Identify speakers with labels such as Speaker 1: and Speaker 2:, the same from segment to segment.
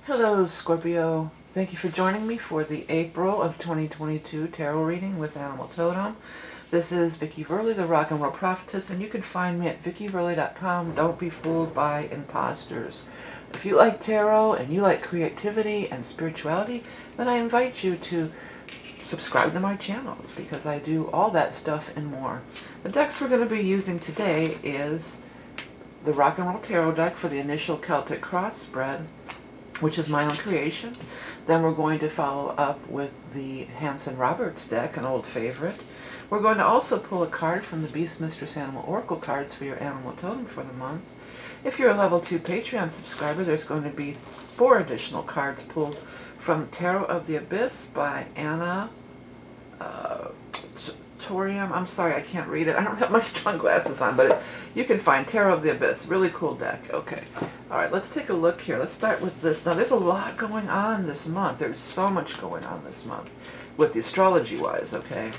Speaker 1: Hello, Scorpio. Thank you for joining me for the April of 2022 tarot reading with Animal Totem. This is vickieverlie, the rock and roll prophetess, and you can find me at vickieverlie.com. Don't be fooled by imposters. If you like tarot and you like creativity and spirituality, then I invite you to subscribe to my channel because I do all that stuff and more. The decks we're going to be using today is the Rock and Roll Tarot deck for the initial Celtic cross spread, which is my own creation. Then we're going to follow up with the Hanson Roberts deck, an old favorite. We're going to also pull a card from the Beast Mistress Animal Oracle cards for your Animal Totem for the month. If you're a level 2 Patreon subscriber, there's going to be 4 additional cards pulled from Tarot of the Abyss by Anna Torium. I'm sorry, I can't read it. I don't have my strong glasses on, but you can find Tarot of the Abyss. Really cool deck. Okay. All right, let's take a look here. Let's start with this. Now, there's a lot going on this month. There's so much going on this month with the astrology-wise, okay?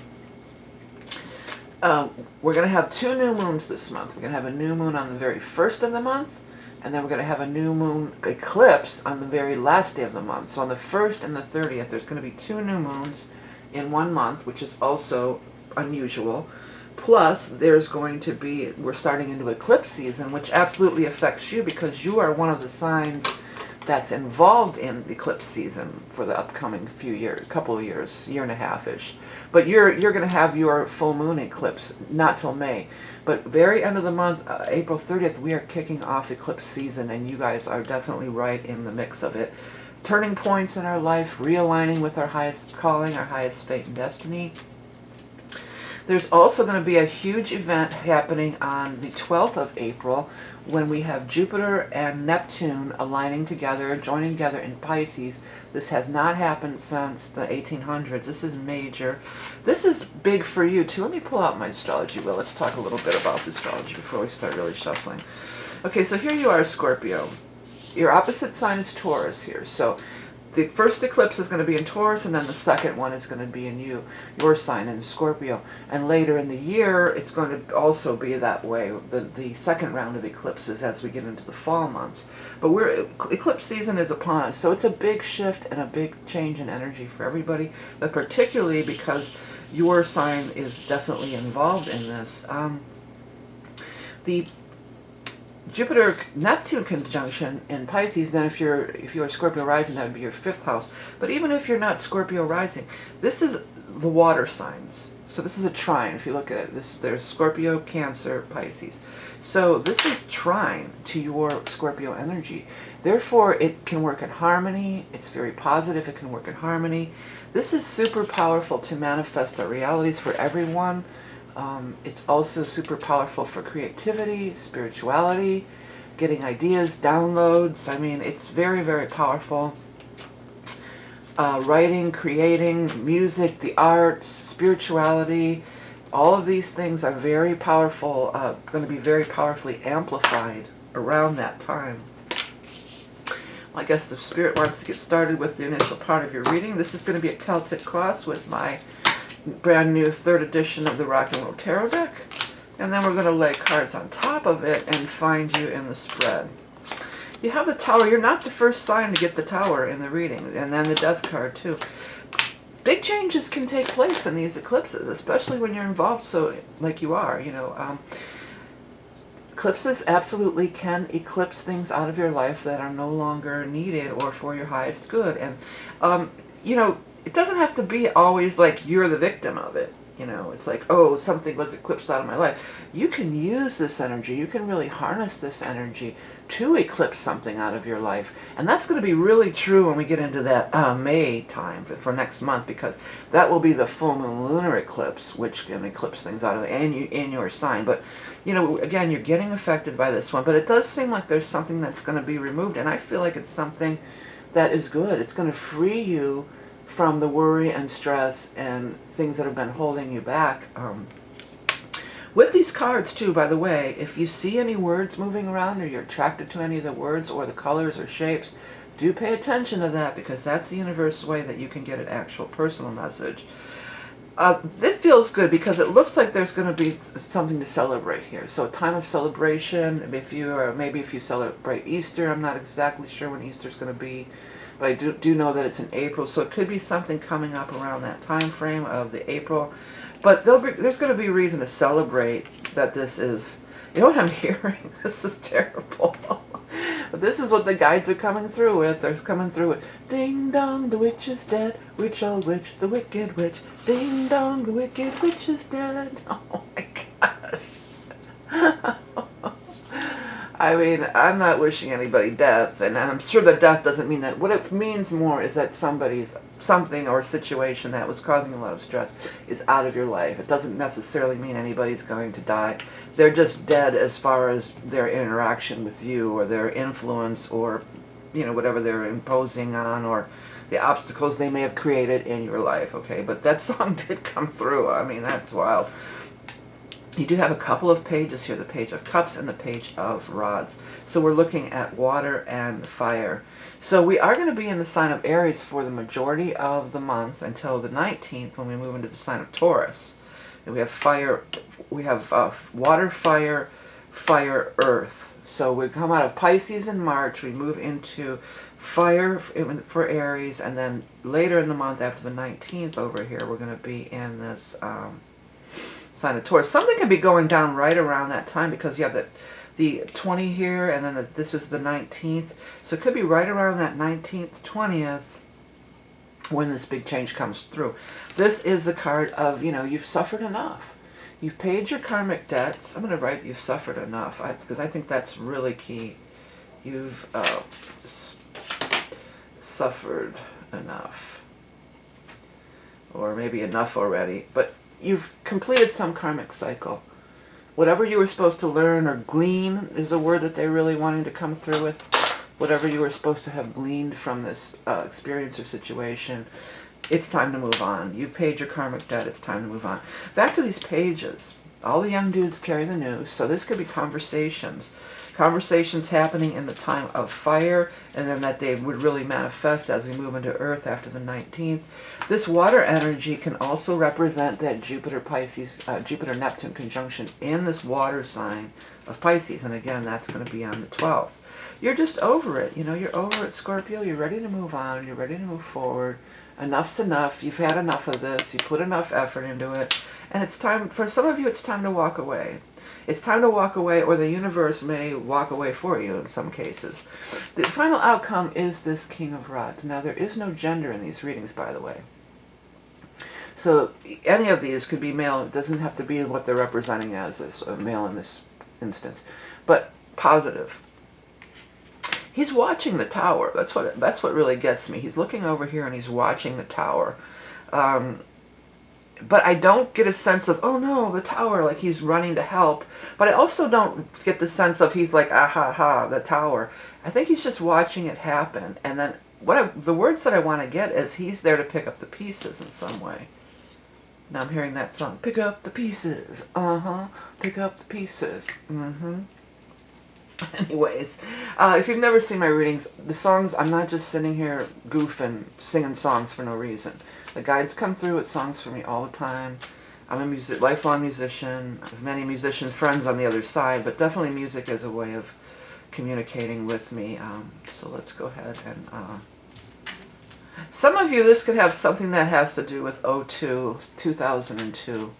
Speaker 1: We're going to have 2 new moons this month. We're going to have a new moon on the very first of the month, and then we're going to have a new moon eclipse on the very last day of the month. So on the 1st and the 30th, there's going to be 2 new moons in 1 month, which is also unusual. Plus, there's going to be, we're starting into eclipse season, which absolutely affects you because you are one of the signs that's involved in the eclipse season for the upcoming few years, couple of years, year and a half-ish. But you're going to have your full moon eclipse, not till May. But very end of the month, April 30th, we are kicking off eclipse season, and you guys are definitely right in the mix of it. Turning points in our life, realigning with our highest calling, our highest fate and destiny. There's also going to be a huge event happening on the 12th of April when we have Jupiter and Neptune aligning together, joining together in Pisces. This has not happened since the 1800s. This is major. This is big for you too. Let me pull out my astrology wheel. Let's talk a little bit about the astrology before we start really shuffling. Okay, so here you are, Scorpio. Your opposite sign is Taurus here. So the first eclipse is going to be in Taurus, and then the second one is going to be in your sign in Scorpio. And later in the year, it's going to also be that way, the second round of eclipses as we get into the fall months. But eclipse season is upon us, so it's a big shift and a big change in energy for everybody, but particularly because your sign is definitely involved in this. The Jupiter-Neptune conjunction in Pisces, then if you're Scorpio rising, that would be your 5th house. But even if you're not Scorpio rising, this is the water signs. So this is a trine, if you look at it. There's Scorpio, Cancer, Pisces. So this is trine to your Scorpio energy. Therefore, it can work in harmony. It's very positive. It can work in harmony. This is super powerful to manifest our realities for everyone. It's also super powerful for creativity, spirituality, getting ideas, downloads. I mean, it's very, very powerful. Writing, creating, music, the arts, spirituality, all of these things are very powerful, going to be very powerfully amplified around that time. I guess the Spirit wants to get started with the initial part of your reading. This is going to be a Celtic cross with my brand new 3rd edition of the Rock and Roll Tarot deck. And then we're going to lay cards on top of it and find you in the spread. You have the Tower. You're not the first sign to get the Tower in the reading. And then the Death card too. Big changes can take place in these eclipses, especially when you're involved so like you are, you know. Eclipses absolutely can eclipse things out of your life that are no longer needed or for your highest good. And, you know, it doesn't have to be always like you're the victim of it. You know, it's like, oh, something was eclipsed out of my life. You can use this energy. You can really harness this energy to eclipse something out of your life. And that's going to be really true when we get into that May time for next month, because that will be the full moon lunar eclipse, which can eclipse things out of it in your sign. But, you know, again, you're getting affected by this one. But it does seem like there's something that's going to be removed. And I feel like it's something that is good. It's going to free you from the worry and stress and things that have been holding you back. With these cards too, by the way, if you see any words moving around or you're attracted to any of the words or the colors or shapes, do pay attention to that, because that's the universe's way that you can get an actual personal message. This feels good because it looks like there's going to be something to celebrate here. So a time of celebration. If you maybe if you celebrate Easter, I'm not exactly sure when Easter's going to be, but I do know that it's in April. So it could be something coming up around that time frame of the April. But there's going to be a reason to celebrate that this is. You know what I'm hearing? This is terrible. But this is what the guides are coming through with. They're coming through with, ding dong, the witch is dead. Witch, oh witch, the wicked witch. Ding dong, the wicked witch is dead. Oh my gosh. I mean, I'm not wishing anybody death, and I'm sure that death doesn't mean that. What it means more is that something or situation that was causing a lot of stress is out of your life. It doesn't necessarily mean anybody's going to die. They're just dead as far as their interaction with you or their influence or, you know, whatever they're imposing on or the obstacles they may have created in your life, okay? But that song did come through. I mean, that's wild. You do have a couple of pages here, the Page of Cups and the Page of Rods. So we're looking at water and fire. So we are going to be in the sign of Aries for the majority of the month until the 19th when we move into the sign of Taurus. And we have fire, we have water, fire, fire, earth. So we come out of Pisces in March, we move into fire for Aries, and then later in the month after the 19th over here, we're going to be in this sign of Taurus. Something can be going down right around that time because you have the 20 here, and then this is the 19th. So it could be right around that 19th, 20th when this big change comes through. This is the card of, you know, you've suffered enough. You've paid your karmic debts. I'm going to write you've suffered enough because I think that's really key. You've suffered enough. Or maybe enough already. But you've completed some karmic cycle. Whatever you were supposed to learn or glean is a word that they're really wanting to come through with. Whatever you were supposed to have gleaned from this experience or situation, it's time to move on. You've paid your karmic debt, it's time to move on. Back to these pages. All the young dudes carry the news, so this could be conversations. Conversations happening in the time of fire, and then that they would really manifest as we move into Earth after the 19th. This water energy can also represent that Jupiter-Neptune conjunction in this water sign of Pisces, and again, that's going to be on the 12th. You're just over it, you know, you're over it, Scorpio. You're ready to move on, you're ready to move forward. Enough's enough. You've had enough of this. You put enough effort into it. And it's time, for some of you, it's time to walk away. It's time to walk away, or the universe may walk away for you in some cases. The final outcome is this King of Rods. Now, there is no gender in these readings, by the way. So any of these could be male. It doesn't have to be what they're representing as a male in this instance. But positive. He's watching the tower. That's what really gets me. He's looking over here and he's watching the tower. But I don't get a sense of, oh no, the tower, like he's running to help. But I also don't get the sense of he's like, ah ha ha, the tower. I think he's just watching it happen. And then the words that I want to get is he's there to pick up the pieces in some way. Now I'm hearing that song, pick up the pieces, pick up the pieces, Anyways, if you've never seen my readings, the songs, I'm not just sitting here goofing, singing songs for no reason. The guides come through with songs for me all the time. I'm a lifelong musician. I have many musician friends on the other side, but definitely music is a way of communicating with me. So let's go ahead and... some of you, this could have something that has to do with 2002.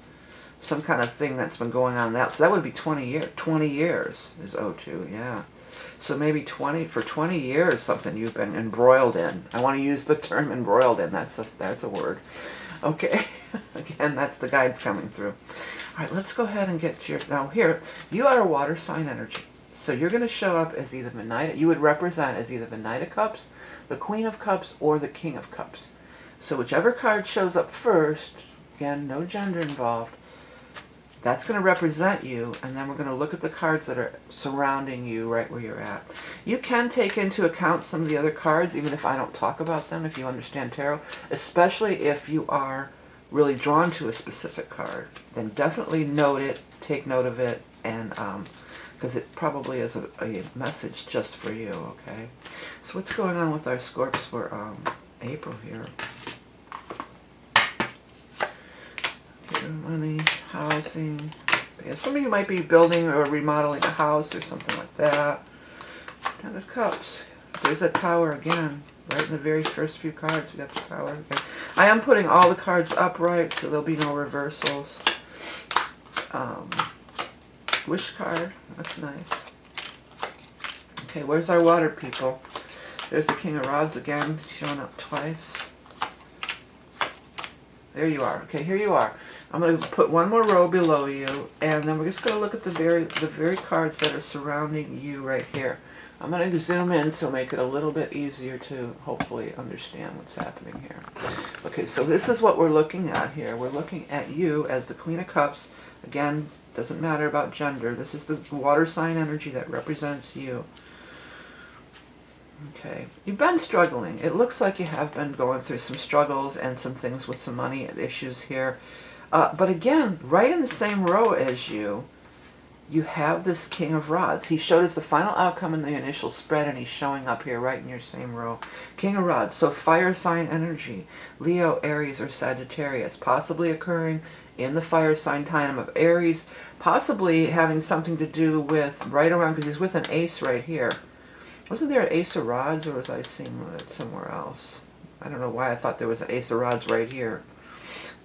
Speaker 1: Some kind of thing that's been going on that. So that would be 20 years. 20 years is 02, yeah. So maybe 20 years something you've been embroiled in. I want to use the term embroiled in. That's a word. Okay. Again, that's the guides coming through. All right, let's go ahead and get your... Now here, you are a water sign energy. So you're going to show up as either the Knight... You would represent as either the Knight of Cups, the Queen of Cups, or the King of Cups. So whichever card shows up first, again, no gender involved, that's going to represent you, and then we're going to look at the cards that are surrounding you right where you're at. You can take into account some of the other cards, even if I don't talk about them, if you understand tarot, especially if you are really drawn to a specific card. Then definitely note it, take note of it, and because it probably is a message just for you, okay? So what's going on with our Scorps for April here? money, housing. Yeah, some of you might be building or remodeling a house or something like that. Ten of Cups. There's a Tower again. Right in the very first few cards, we got the Tower again. I am putting all the cards upright, so there'll be no reversals. Wish card. That's nice. Okay, where's our water people? There's the King of Rods again, showing up twice. There you are. Okay, here you are. I'm going to put one more row below you, and then we're just going to look at the very cards that are surrounding you right here. I'm going to zoom in to make it a little bit easier to hopefully understand what's happening here. Okay, so this is what we're looking at here. We're looking at you as the Queen of Cups. Again, doesn't matter about gender. This is the water sign energy that represents you. Okay, you've been struggling. It looks like you have been going through some struggles and some things with some money issues here. But again, right in the same row as you, you have this King of Rods. He showed us the final outcome in the initial spread, and he's showing up here right in your same row. King of Rods, so fire sign energy. Leo, Aries, or Sagittarius, possibly occurring in the fire sign time of Aries, possibly having something to do with right around, because he's with an ace right here. Wasn't there an Ace of Rods, or was I seeing it somewhere else? I don't know why I thought there was an Ace of Rods right here.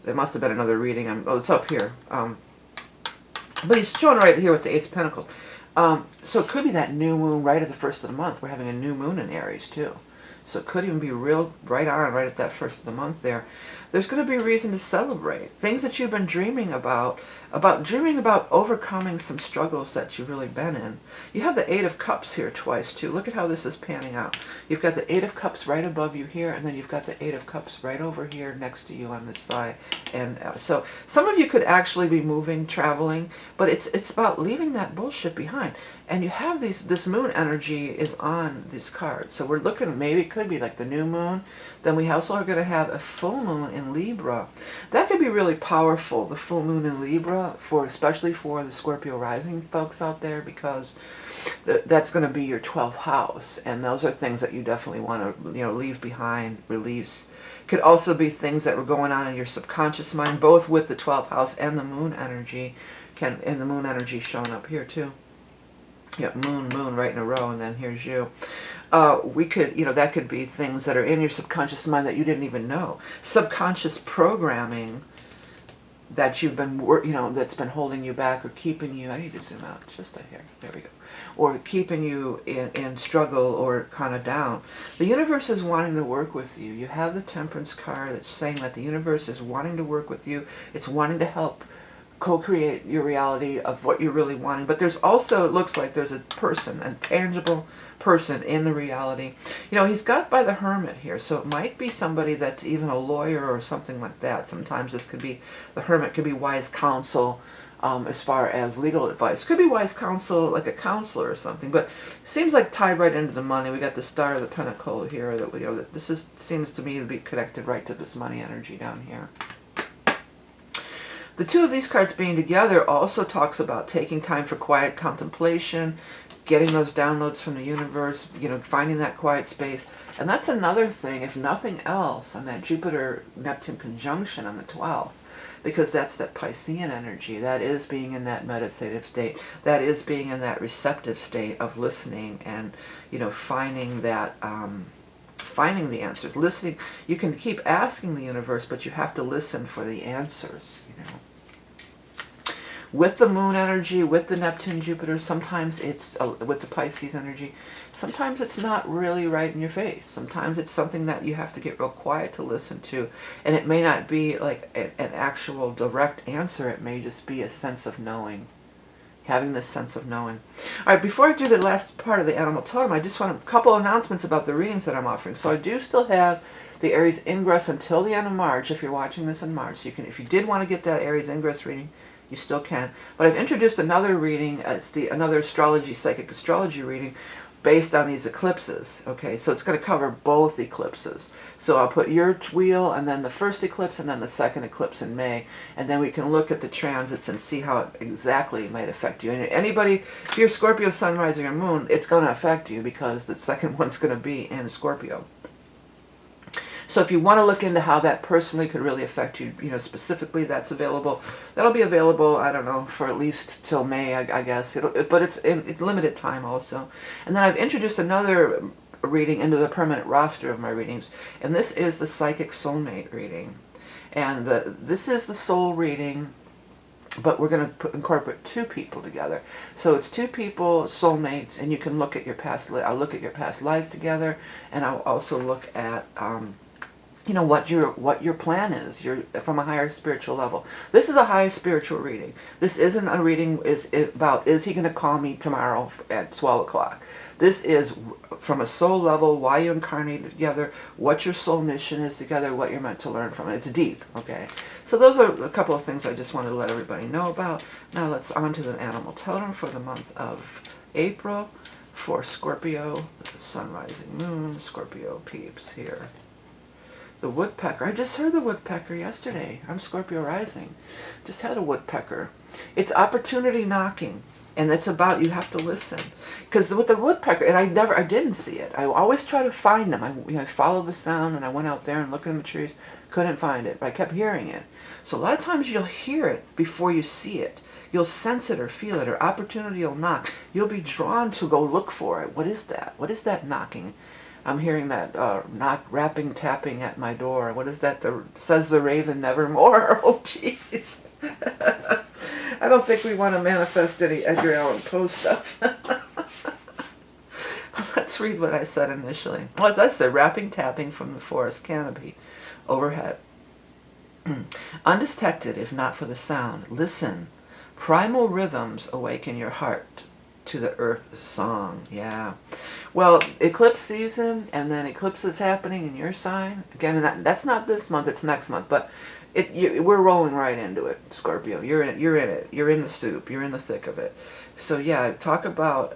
Speaker 1: There must have been another reading. Oh, it's up here. But he's showing right here with the Ace of Pentacles. So it could be that new moon right at the first of the month. We're having a new moon in Aries, too. So it could even be real right on, right at that first of the month there. There's going to be a reason to celebrate. Things that you've been dreaming about overcoming some struggles that you've really been in. You have the Eight of Cups here twice, too. Look at how this is panning out. You've got the Eight of Cups right above you here, and then you've got the Eight of Cups right over here next to you on this side. And so some of you could actually be moving, traveling, but it's about leaving that bullshit behind. And you have this moon energy is on these cards. So we're looking, maybe it could be like the new moon. Then we also are going to have a full moon in Libra. That could be really powerful, the full moon in Libra, especially for the Scorpio rising folks out there, because that's going to be your 12th house. And those are things that you definitely want to leave behind, release. Could also be things that were going on in your subconscious mind, both with the 12th house and the moon energy. And the moon energy showing up here too. Yeah, moon right in a row, and then here's you. We could, that could be things that are in your subconscious mind that you didn't even know. Subconscious programming that you've been, that's been holding you back or keeping you, I need to zoom out just a hair, there we go. Or keeping you in struggle or kind of down. The universe is wanting to work with you. You have the Temperance card that's saying that the universe is wanting to work with you. It's wanting to help co-create your reality of what you're really wanting. But there's also, it looks like there's a person, a tangible person in the reality. He's got by the Hermit here, so it might be somebody that's even a lawyer or something like that. Sometimes this could be, the Hermit could be wise counsel as far as legal advice. Could be wise counsel, like a counselor or something, but seems like tied right into the money. We got the Star of the Pentacle here, that this seems to me to be connected right to this money energy down here. The two of these cards being together also talks about taking time for quiet contemplation, getting those downloads from the universe, finding that quiet space. And that's another thing, if nothing else, on that Jupiter-Neptune conjunction on the 12th, because that's that Piscean energy. That is being in that meditative state. That is being in that receptive state of listening and, finding that... finding the answers, listening. You can keep asking the universe, but you have to listen for the answers, With the moon energy, with the Neptune, Jupiter, sometimes it's, with the Pisces energy, sometimes it's not really right in your face. Sometimes it's something that you have to get real quiet to listen to. And it may not be like an actual direct answer. It may just be a sense of knowing. Having this sense of knowing. All right, before I do the last part of the animal totem, I just want a couple announcements about the readings that I'm offering. So I do still have the Aries Ingress until the end of March. If you're watching this in March, you can, if you did want to get that Aries Ingress reading, you still can. But I've introduced another reading, another astrology, psychic astrology reading, based on these eclipses. Okay, so it's going to cover both eclipses. So I'll put your wheel and then the first eclipse and then the second eclipse in May, and then we can look at the transits and see how it exactly might affect you. And anybody, if you're Scorpio, Sun, Rising, or Moon, it's going to affect you because the second one's going to be in Scorpio. So if you want to look into how that personally could really affect you, specifically, that's available. That'll be available, I don't know, for at least till May, I guess. But it's limited time also. And then I've introduced another reading into the permanent roster of my readings, and this is the Psychic Soulmate reading. And this is the soul reading, but we're going to incorporate two people together. So it's two people, soulmates, and you can look at your past. I'll look at your past lives together, and I'll also look at what your plan is, from a higher spiritual level. This is a high spiritual reading. This isn't a reading about, is he going to call me tomorrow at 12 o'clock? This is from a soul level, why you incarnated together, what your soul mission is together, what you're meant to learn from it. It's deep, okay? So those are a couple of things I just wanted to let everybody know about. Now let's on to the animal totem for the month of April for Scorpio, sun, rising, moon, Scorpio peeps here. The woodpecker. I just heard the woodpecker yesterday. I'm Scorpio rising. Just had a woodpecker. It's opportunity knocking. And it's about, you have to listen. Because with the woodpecker, and I didn't see it. I always try to find them. I followed the sound, and I went out there and looked in the trees. Couldn't find it, but I kept hearing it. So a lot of times you'll hear it before you see it. You'll sense it or feel it, or opportunity will knock. You'll be drawn to go look for it. What is that? What is that knocking? I'm hearing that knock, rapping, tapping at my door. What is that? Says the raven nevermore. Oh, jeez. I don't think we want to manifest any Edgar Allan Poe stuff. Let's read what I said initially. Well, as I said, rapping, tapping from the forest canopy overhead. Undetected, if not for the sound. Listen. Primal rhythms awaken your heart to the earth's song. Yeah. Well, eclipse season, and then eclipse is happening in your sign. Again, that's not this month, it's next month, but we're rolling right into it, Scorpio. You're in it. You're in the soup. You're in the thick of it. So yeah, talk about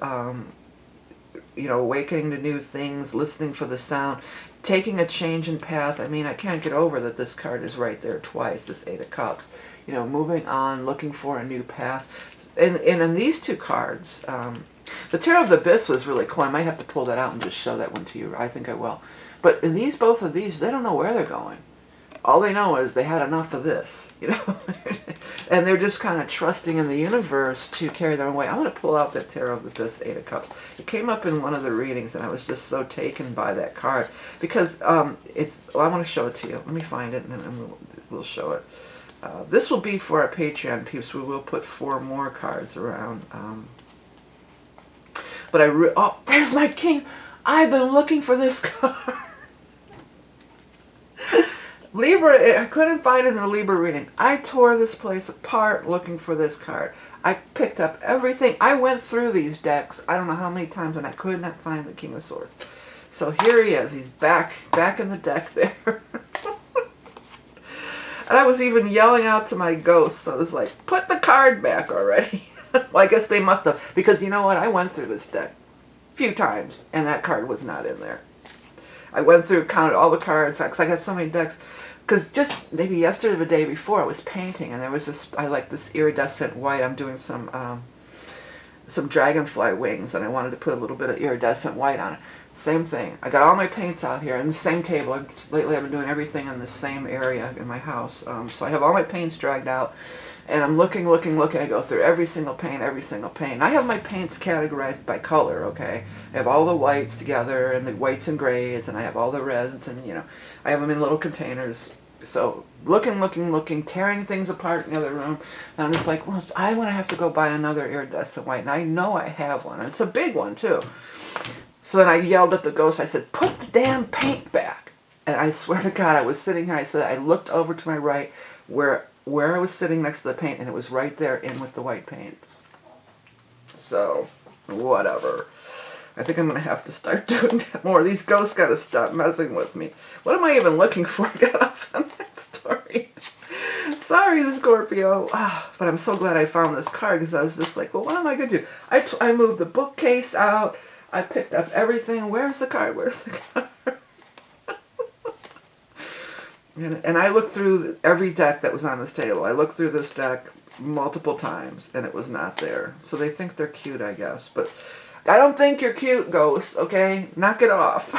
Speaker 1: awakening to new things, listening for the sound, taking a change in path. I mean, I can't get over that this card is right there twice, this Eight of Cups. Moving on, looking for a new path. And in these two cards, the Tarot of the Abyss was really cool. I might have to pull that out and just show that one to you. I think I will. But in both of these, they don't know where they're going. All they know is they had enough of this, and they're just kind of trusting in the universe to carry them away. I'm going to pull out that Tarot of the Abyss, Eight of Cups. It came up in one of the readings, and I was just so taken by that card because I want to show it to you. Let me find it, and then we'll show it. This will be for our Patreon peeps. We will put 4 more cards around. But there's my king. I've been looking for this card. Libra, I couldn't find it in the Libra reading. I tore this place apart looking for this card. I picked up everything. I went through these decks, I don't know how many times, and I could not find the King of Swords. So here he is. He's back in the deck there. And I was even yelling out to my ghosts. I was like, put the card back already. Well, I guess they must have. Because you know what? I went through this deck a few times, and that card was not in there. I went through, counted all the cards, because I got so many decks. Because just maybe yesterday or the day before, I was painting, and there was I like this iridescent white. I'm doing some dragonfly wings, and I wanted to put a little bit of iridescent white on it. Same thing. I got all my paints out here in the same table. Lately I've been doing everything in the same area in my house. So I have all my paints dragged out, and I'm looking. I go through every single paint. I have my paints categorized by color, okay? I have all the whites together, and the whites and grays, and I have all the reds, and I have them in little containers. So looking, tearing things apart in the other room, and I'm just like, well, I want to have to go buy another iridescent white, and I know I have one, and it's a big one too. So then I yelled at the ghost. I said, put the damn paint back. And I swear to God, I was sitting here. I said, I looked over to my right where I was sitting next to the paint, and it was right there in with the white paint. So, whatever. I think I'm going to have to start doing that more. These ghosts got to stop messing with me. What am I even looking for? I got off on that story. Sorry, Scorpio. But I'm so glad I found this card, because I was just like, well, what am I going to do? I moved the bookcase out. I picked up everything. Where's the card? And I looked through every deck that was on this table. I looked through this deck multiple times, and it was not there. So they think they're cute, I guess. But I don't think you're cute, ghosts, okay? Knock it off.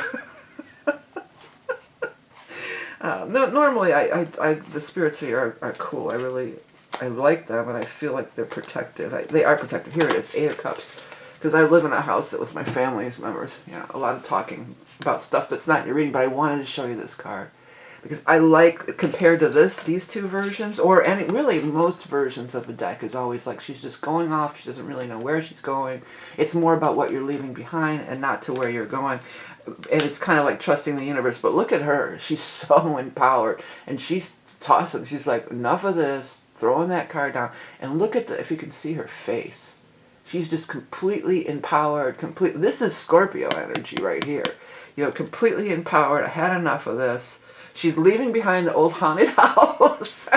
Speaker 1: No, normally, the spirits here are cool. I like them, and I feel like they're protected. They are protected. Here it is, Eight of Cups. Because I live in a house that was my family's members. You know, a lot of talking about stuff that's not in your reading, but I wanted to show you this card. Because I like, compared to these two versions, or really most versions of the deck is always like she's just going off, she doesn't really know where she's going. It's more about what you're leaving behind and not to where you're going. And it's kind of like trusting the universe. But look at her, she's so empowered. And she's tossing, she's like, enough of this, throwing that card down. And look at if you can see her face. She's just completely empowered, this is Scorpio energy right here. You know, completely empowered, I had enough of this. She's leaving behind the old haunted house.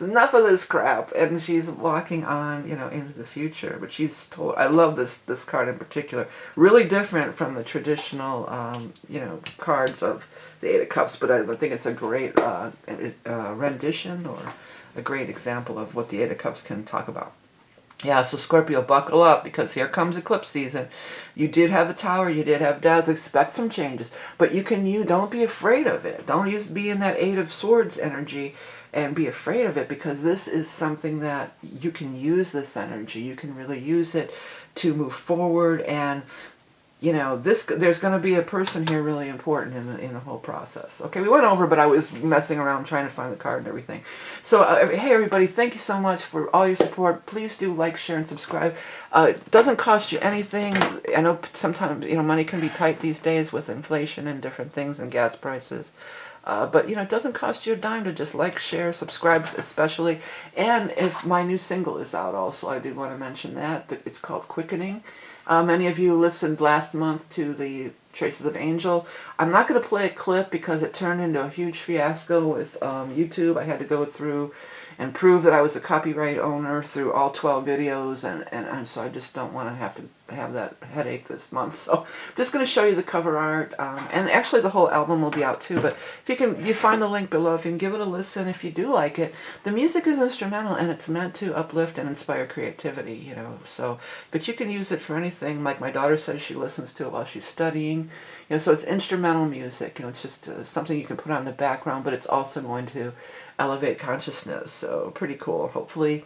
Speaker 1: Enough of this crap. And she's walking on, you know, into the future. But she's told, I love this card in particular. Really different from the traditional, you know, cards of the Eight of Cups. But I think it's a great rendition or a great example of what the Eight of Cups can talk about. Yeah, so Scorpio, buckle up, because here comes eclipse season. You did have the Tower, you did have death, expect some changes. But don't be afraid of it. Don't be in that Eight of Swords energy and be afraid of it, because this is something that you can use this energy. You can really use it to move forward, and you know, there's going to be a person here really important in the whole process. Okay, we went over, but I was messing around trying to find the card and everything. So, hey everybody, thank you so much for all your support. Please do like, share, and subscribe. It doesn't cost you anything. I know sometimes, you know, money can be tight these days with inflation and different things and gas prices. But, you know, it doesn't cost you a dime to just like, share, subscribe especially. And if my new single is out also, I did want to mention that. It's called Quickening. Many of you listened last month to the Traces of Angel. I'm not going to play a clip because it turned into a huge fiasco with YouTube. I had to go through and prove that I was a copyright owner through all 12 videos, and so I just don't want to have that headache this month. So I'm just going to show you the cover art, and actually the whole album will be out too. But if you find the link below, if you can give it a listen, if you do like it. The music is instrumental, and it's meant to uplift and inspire creativity, you know. So, but you can use it for anything. Like my daughter says, she listens to it while she's studying. You know, so it's instrumental music. You know, it's just something you can put on the background, but it's also going to elevate consciousness. So pretty cool. Hopefully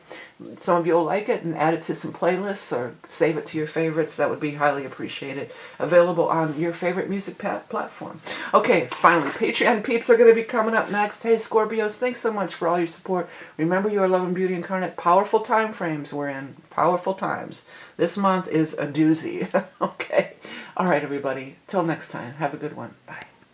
Speaker 1: some of you will like it and add it to some playlists or save it to your favorites. That would be highly appreciated. Available on your favorite music platform. Okay, finally, Patreon peeps are going to be coming up next. Hey Scorpios, thanks so much for all your support. Remember, you are love and beauty incarnate. Powerful time frames we're in. Powerful times. This month is a doozy. Okay. All right, everybody. Till next time. Have a good one. Bye.